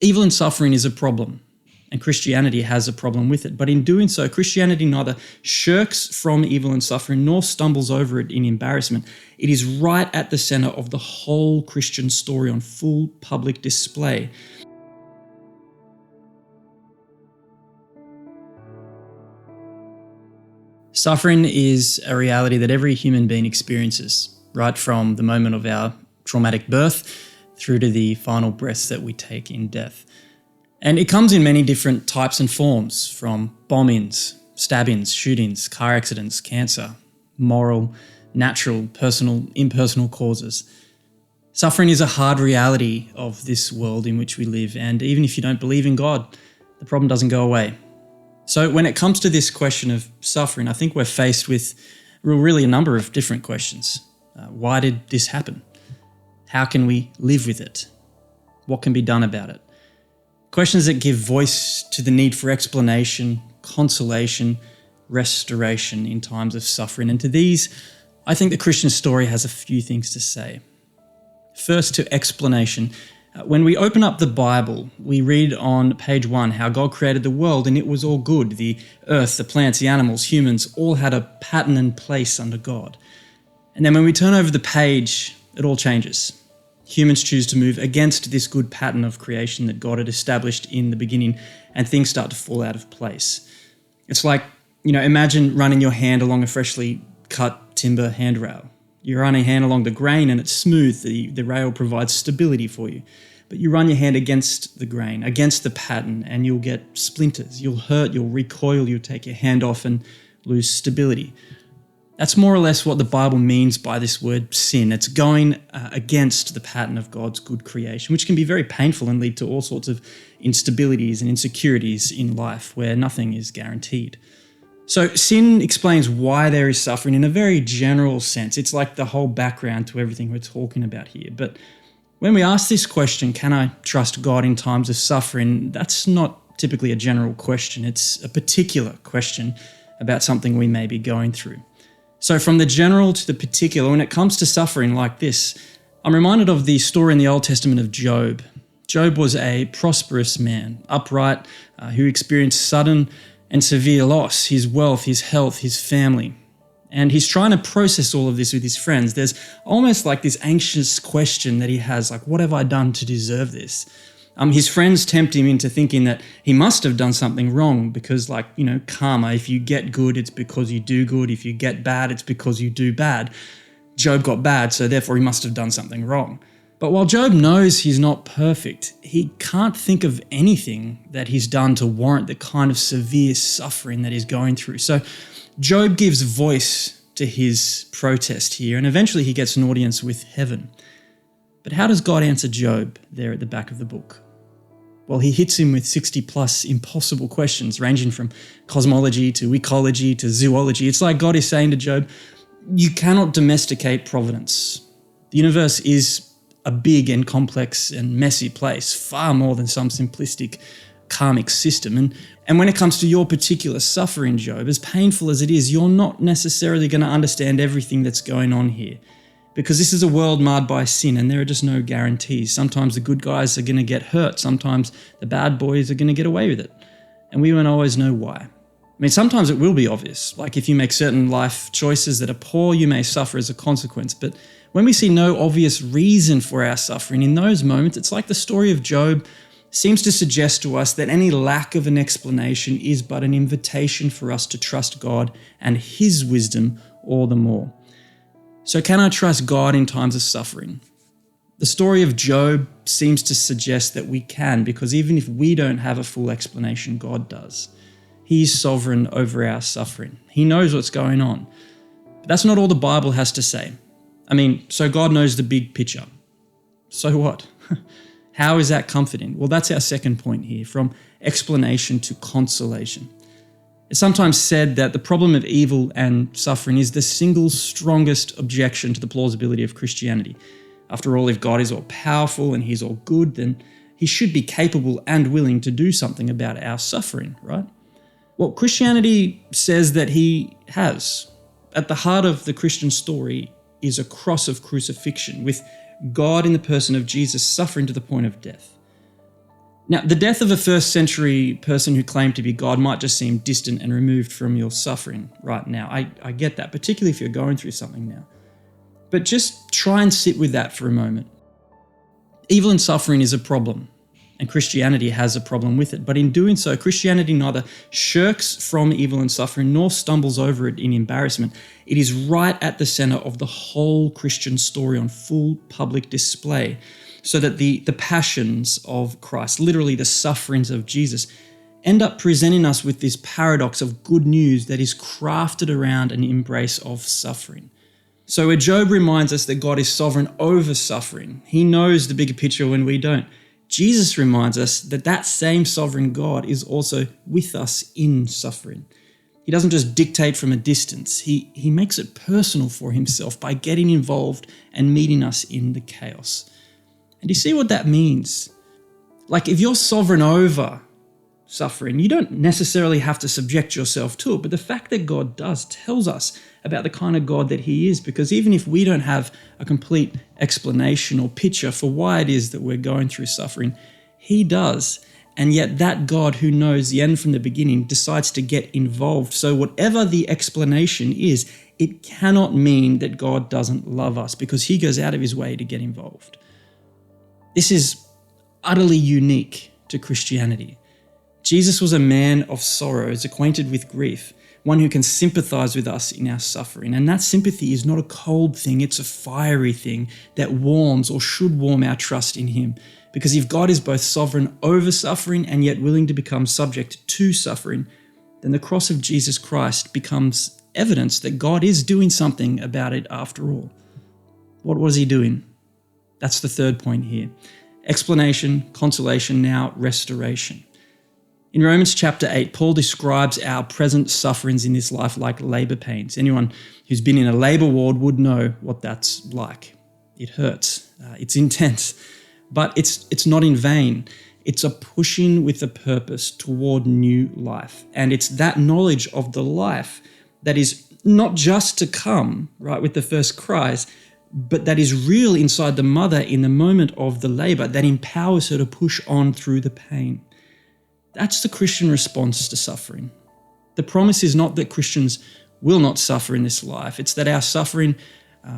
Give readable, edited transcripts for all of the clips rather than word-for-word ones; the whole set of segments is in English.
Evil and suffering is a problem, and Christianity has a problem with it. But in doing so, Christianity neither shirks from evil and suffering nor stumbles over it in embarrassment. It is right at the center of the whole Christian story on full public display. Suffering is a reality that every human being experiences, right from the moment of our traumatic birth through to the final breaths that we take in death. And it comes in many different types and forms, from bombings, stabbings, shootings, car accidents, cancer, moral, natural, personal, impersonal causes. Suffering is a hard reality of this world in which we live, and even if you don't believe in God, the problem doesn't go away. So when it comes to this question of suffering, I think we're faced with really a number of different questions. Why did this happen? How can we live with it? What can be done about it? Questions that give voice to the need for explanation, consolation, restoration in times of suffering. And to these, I think the Christian story has a few things to say. First, to explanation. When we open up the Bible, we read on page 1 how God created the world and it was all good. The earth, the plants, the animals, humans all had a pattern and place under God. And then when we turn over the page, it all changes. Humans choose to move against this good pattern of creation that God had established in the beginning, and things start to fall out of place. It's like, imagine running your hand along a freshly cut timber handrail. You run your hand along the grain and it's smooth. The rail provides stability for you. But you run your hand against the grain, against the pattern, and you'll get splinters. You'll hurt, you'll recoil, you'll take your hand off and lose stability. That's more or less what the Bible means by this word sin. It's going against the pattern of God's good creation, which can be very painful and lead to all sorts of instabilities and insecurities in life where nothing is guaranteed. So sin explains why there is suffering in a very general sense. It's like the whole background to everything we're talking about here. But when we ask this question, can I trust God in times of suffering? That's not typically a general question. It's a particular question about something we may be going through. So from the general to the particular, when it comes to suffering like this, I'm reminded of the story in the Old Testament of Job. Job was a prosperous man, upright, who experienced sudden and severe loss, his wealth, his health, his family. And he's trying to process all of this with his friends. There's almost like this anxious question that he has, like, what have I done to deserve this? His friends tempt him into thinking that he must have done something wrong because, karma, if you get good, it's because you do good. If you get bad, it's because you do bad. Job got bad, so therefore he must have done something wrong. But while Job knows he's not perfect, he can't think of anything that he's done to warrant the kind of severe suffering that he's going through. So Job gives voice to his protest here, and eventually he gets an audience with heaven. But how does God answer Job there at the back of the book? Well, he hits him with 60 plus impossible questions, ranging from cosmology to ecology to zoology. It's like God is saying to Job, you cannot domesticate providence. The universe is a big and complex and messy place, far more than some simplistic karmic system. And when it comes to your particular suffering, Job, as painful as it is, you're not necessarily going to understand everything that's going on here. Because this is a world marred by sin and there are just no guarantees. Sometimes the good guys are going to get hurt. Sometimes the bad boys are going to get away with it. And we won't always know why. Sometimes it will be obvious. Like if you make certain life choices that are poor, you may suffer as a consequence. But when we see no obvious reason for our suffering, in those moments, it's like the story of Job seems to suggest to us that any lack of an explanation is but an invitation for us to trust God and His wisdom all the more. So can I trust God in times of suffering? The story of Job seems to suggest that we can, because even if we don't have a full explanation, God does. He's sovereign over our suffering. He knows what's going on. But that's not all the Bible has to say. So God knows the big picture. So what? How is that comforting? Well, that's our second point here, from explanation to consolation. It's sometimes said that the problem of evil and suffering is the single strongest objection to the plausibility of Christianity. After all, if God is all powerful and He's all good, then He should be capable and willing to do something about our suffering, right? Well, Christianity says that He has. At the heart of the Christian story is a cross of crucifixion, with God in the person of Jesus suffering to the point of death. Now, the death of a first century person who claimed to be God might just seem distant and removed from your suffering right now. I get that, particularly if you're going through something now. But just try and sit with that for a moment. Evil and suffering is a problem, and Christianity has a problem with it. But in doing so, Christianity neither shirks from evil and suffering nor stumbles over it in embarrassment. It is right at the center of the whole Christian story on full public display, so that the passions of Christ, literally the sufferings of Jesus, end up presenting us with this paradox of good news that is crafted around an embrace of suffering. So where Job reminds us that God is sovereign over suffering, he knows the bigger picture when we don't. Jesus reminds us that that same sovereign God is also with us in suffering. He doesn't just dictate from a distance. He makes it personal for himself by getting involved and meeting us in the chaos. And do you see what that means? Like, if you're sovereign over suffering, you don't necessarily have to subject yourself to it. But the fact that God does tells us about the kind of God that he is, because even if we don't have a complete explanation or picture for why it is that we're going through suffering, he does. And yet that God who knows the end from the beginning decides to get involved. So whatever the explanation is, it cannot mean that God doesn't love us, because he goes out of his way to get involved. This is utterly unique to Christianity. Jesus was a man of sorrows, acquainted with grief, one who can sympathize with us in our suffering. And that sympathy is not a cold thing, it's a fiery thing that warms or should warm our trust in him. Because if God is both sovereign over suffering and yet willing to become subject to suffering, then the cross of Jesus Christ becomes evidence that God is doing something about it after all. What was he doing? That's the third point here. Explanation, consolation, now restoration. In Romans chapter 8, Paul describes our present sufferings in this life like labor pains. Anyone who's been in a labor ward would know what that's like. It hurts. It's intense. But it's not in vain. It's a pushing with a purpose toward new life. And it's that knowledge of the life that is not just to come, right, with the first cries, but that is real inside the mother in the moment of the labor that empowers her to push on through the pain. That's the Christian response to suffering. The promise is not that Christians will not suffer in this life. It's that our suffering,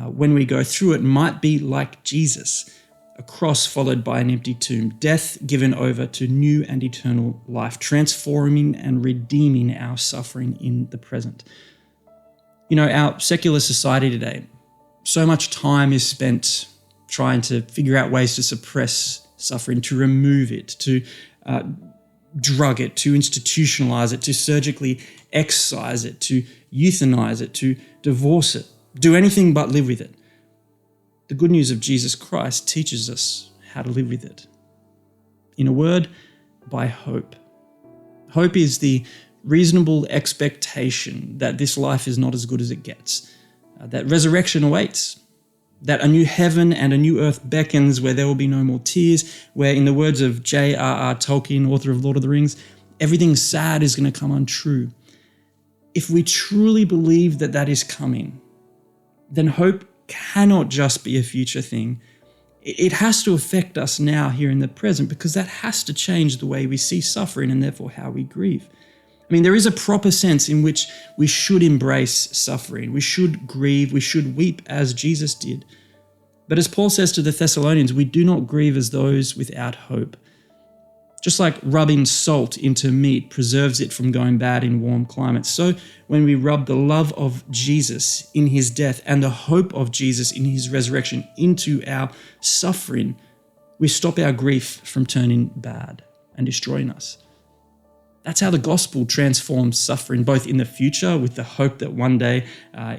when we go through it, might be like Jesus, a cross followed by an empty tomb, death given over to new and eternal life, transforming and redeeming our suffering in the present. You know, our secular society today, so much time is spent trying to figure out ways to suppress suffering, to remove it, to drug it, to institutionalize it, to surgically excise it, to euthanize it, to divorce it, do anything but live with it. The good news of Jesus Christ teaches us how to live with it. In a word, by hope. Hope is the reasonable expectation that this life is not as good as it gets, that resurrection awaits, that a new heaven and a new earth beckons where there will be no more tears, where, in the words of J.R.R. Tolkien, author of Lord of the Rings, everything sad is going to come untrue. If we truly believe that that is coming, then hope cannot just be a future thing. It has to affect us now, here in the present, because that has to change the way we see suffering and therefore how we grieve. I mean, there is a proper sense in which we should embrace suffering. We should grieve. We should weep as Jesus did. But as Paul says to the Thessalonians, we do not grieve as those without hope. Just like rubbing salt into meat preserves it from going bad in warm climates, so when we rub the love of Jesus in his death and the hope of Jesus in his resurrection into our suffering, we stop our grief from turning bad and destroying us. That's how the gospel transforms suffering, both in the future with the hope that one day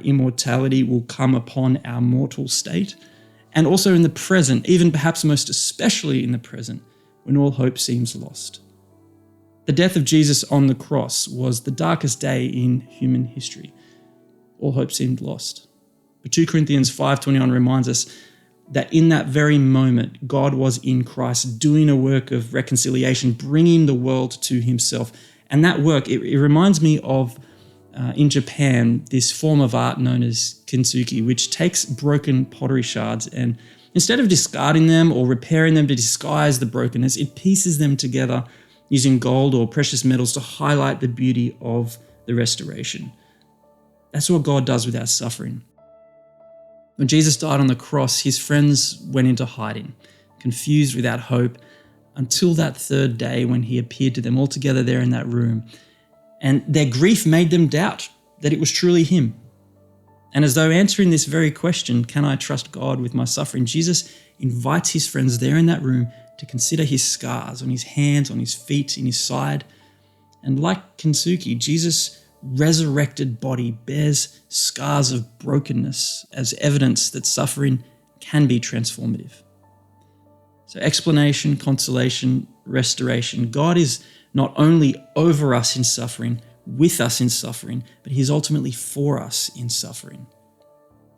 immortality will come upon our mortal state, and also in the present, even perhaps most especially in the present, when all hope seems lost. The death of Jesus on the cross was the darkest day in human history. All hope seemed lost. But 2 Corinthians 5:21 reminds us that in that very moment, God was in Christ doing a work of reconciliation, bringing the world to himself. And that work, it reminds me of, in Japan, this form of art known as kintsugi, which takes broken pottery shards and Instead of discarding them or repairing them to disguise the brokenness, it pieces them together using gold or precious metals to highlight the beauty of the restoration. That's what God does with our suffering. When Jesus died on the cross, his friends went into hiding, confused without hope, until that third day when he appeared to them all together there in that room. And their grief made them doubt that it was truly him. And as though answering this very question, can I trust God with my suffering, Jesus invites his friends there in that room to consider his scars on his hands, on his feet, in his side. And like Kintsugi, Jesus' resurrected body bears scars of brokenness as evidence that suffering can be transformative. So explanation, consolation, restoration. God is not only over us in suffering, with us in suffering, but he is ultimately for us in suffering.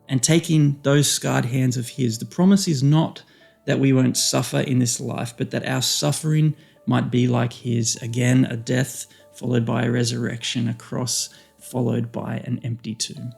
And taking those scarred hands of his, the promise is not that we won't suffer in this life, but that our suffering might be like his. Again, a death followed by a resurrection, a cross followed by an empty tomb.